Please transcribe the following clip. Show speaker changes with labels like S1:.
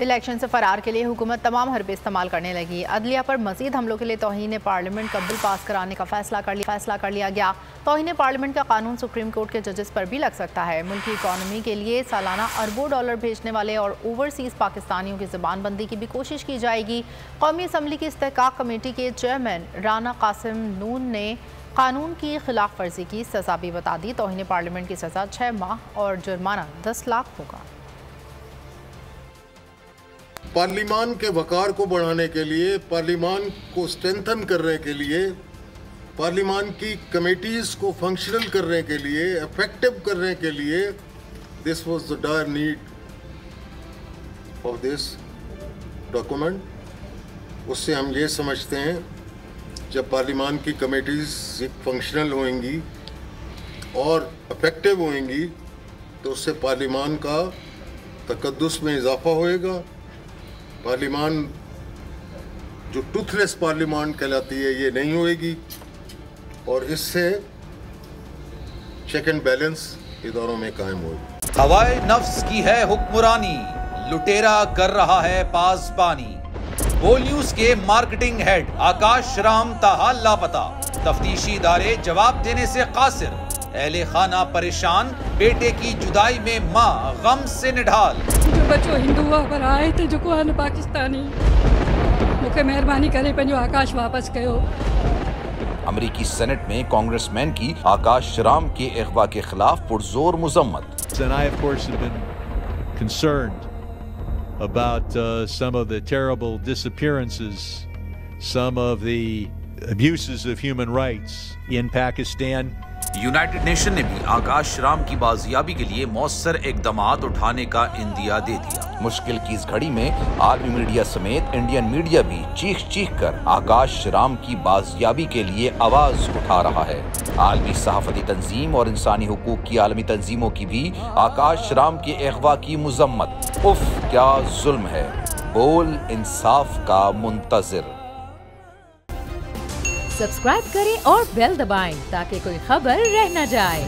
S1: Election से फरार के लिए हुकूमत तमाम हरबे इस्तेमाल करने लगी। अदलिया पर मजीद हमलों के लिए तौहीन पार्लियामेंट का बिल पास कराने का फैसला कर लिया गया। तौहीन पार्लियामेंट का कानून सुप्रीम कोर्ट के जजेस पर भी लग सकता है। मुल्की इकॉनमी के लिए सालाना अरबों डॉलर भेजने वाले और ओवरसीज़ पाकिस्तानियों की ज़बानबंदी की भी कोशिश की जाएगी। कौमी असम्बली की इस्तेहकाक कमेटी के चेयरमैन राना कासिम नून ने कानून की खिलाफ वर्जी की सज़ा भी बता दी। तौहीन पार्लियामेंट की सज़ा 6 माह और जुर्माना 10 लाख होगा।
S2: पार्लिमान के वकार को बढ़ाने के लिए, पार्लिमान को स्ट्रेंथन करने के लिए, पार्लिमान की कमेटीज़ को फंक्शनल करने के लिए, इफेक्टिव करने के लिए, this was the dire need of this document. उससे हम ये समझते हैं जब पार्लिमान की कमेटीज़ फंक्शनल होंगी और इफेक्टिव होंगी तो उससे पार्लिमान का तकद्दुस में इजाफा होएगा। पार्लिमान जो टूथलेस पार्लिमान कहलाती है ये नहीं होएगी और इससे चेक एंड बैलेंस इदारों में कायम होगी।
S3: हवाए नफ्स की है हुक्मरानी, लुटेरा कर रहा है पासबानी। बोल न्यूज के मार्केटिंग हेड आकाश राम ताहा लापता, तफ्तीशी इदारे जवाब देने से कासिर। अहले खाना परेशान, बेटे की जुदाई में माँ गम से निढाल।
S4: जो बच्चो हिंदू पर आए थे जो को पाकिस्तानी, मुझे मेहरबानी करे पंहिंजो आकाश वापस कयो।
S3: अमरीकी सेनेट में कांग्रेसमैन की आकाश राम के अगवा के खिलाफ पुरजोर मुजम्मत।
S5: And I, of course, have been concerned about some of the terrible disappearances, some of the abuses of human rights in Pakistan.
S3: United nation ने भी आकाश राम की बाजियाबी के लिए मौसर इकदामात उठाने का इंदिया दे दिया। मुश्किल की इस घड़ी में आलमी मीडिया समेत इंडियन मीडिया भी चीख चीख कर आकाश राम की बाजियाबी के लिए आवाज उठा रहा है। आलमी सहाफती तंजीम और इंसानी हुकूक की आलमी तंजीमों की भी आकाश राम के अगवा की मुजम्मत। उफ क्या जुल्म है, बोल इंसाफ का मुंतजिर।
S6: सब्सक्राइब करें और बेल दबाएं ताकि कोई खबर रह न जाए।